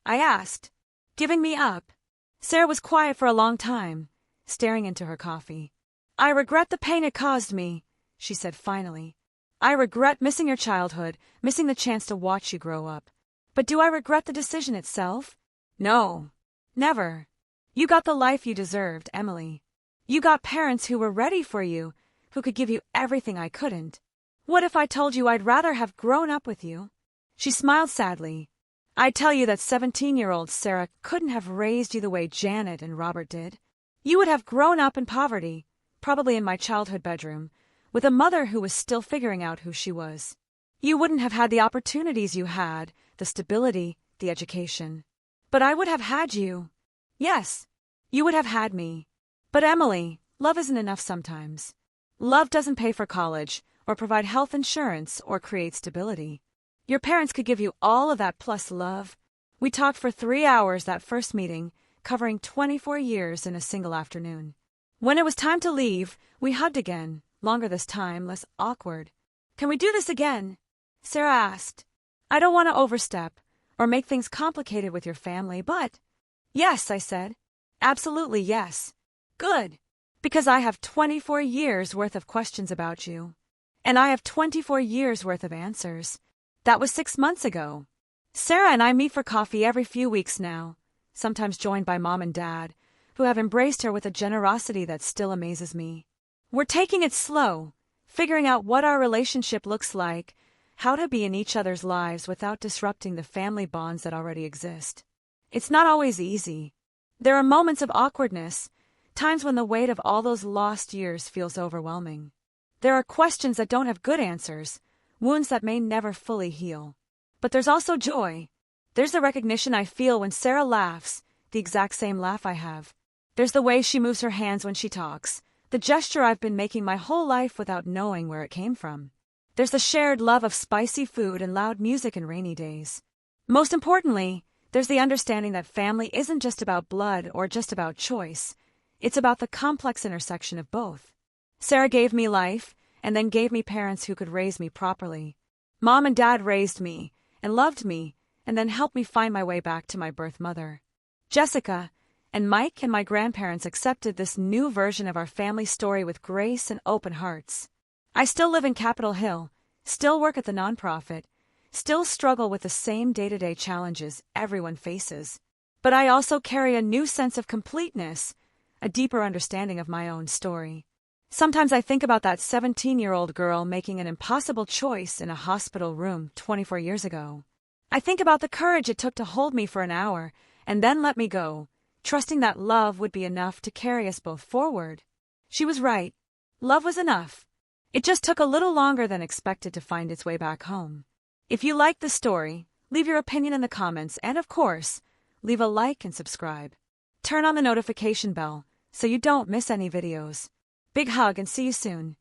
I asked. Giving me up? Sarah was quiet for a long time, staring into her coffee. I regret the pain it caused me, she said finally. I regret missing your childhood, missing the chance to watch you grow up. But do I regret the decision itself? No. Never. You got the life you deserved, Emily. You got parents who were ready for you, who could give you everything I couldn't. What if I told you I'd rather have grown up with you? She smiled sadly. I'd tell you that 17-year-old Sarah couldn't have raised you the way Janet and Robert did. You would have grown up in poverty, probably in my childhood bedroom, with a mother who was still figuring out who she was. You wouldn't have had the opportunities you had, the stability, the education. But I would have had you. Yes, you would have had me. But Emily, love isn't enough sometimes. Love doesn't pay for college, or provide health insurance, or create stability. Your parents could give you all of that plus love. We talked for 3 hours that first meeting, covering 24 years in a single afternoon. When it was time to leave, we hugged again, longer this time, less awkward. Can we do this again? Sarah asked. I don't want to overstep, or make things complicated with your family, but... Yes, I said. Absolutely yes. Good. Because I have 24 years worth of questions about you. And I have 24 years worth of answers. That was 6 months ago. Sarah and I meet for coffee every few weeks now, sometimes joined by Mom and Dad, who have embraced her with a generosity that still amazes me. We're taking it slow, figuring out what our relationship looks like, how to be in each other's lives without disrupting the family bonds that already exist. It's not always easy. There are moments of awkwardness, times when the weight of all those lost years feels overwhelming. There are questions that don't have good answers, wounds that may never fully heal. But there's also joy. There's the recognition I feel when Sarah laughs, the exact same laugh I have. There's the way she moves her hands when she talks, the gesture I've been making my whole life without knowing where it came from. There's the shared love of spicy food and loud music and rainy days. Most importantly, there's the understanding that family isn't just about blood or just about choice. It's about the complex intersection of both. Sarah gave me life, and then gave me parents who could raise me properly. Mom and Dad raised me, and loved me, and then helped me find my way back to my birth mother. Jessica and Mike and my grandparents accepted this new version of our family story with grace and open hearts. I still live in Capitol Hill, still work at the nonprofit, still struggle with the same day-to-day challenges everyone faces. But I also carry a new sense of completeness, a deeper understanding of my own story. Sometimes I think about that 17-year-old girl making an impossible choice in a hospital room 24 years ago. I think about the courage it took to hold me for an hour and then let me go, trusting that love would be enough to carry us both forward. She was right. Love was enough. It just took a little longer than expected to find its way back home. If you liked the story, leave your opinion in the comments and, of course, leave a like and subscribe. Turn on the notification bell so you don't miss any videos. Big hug and see you soon.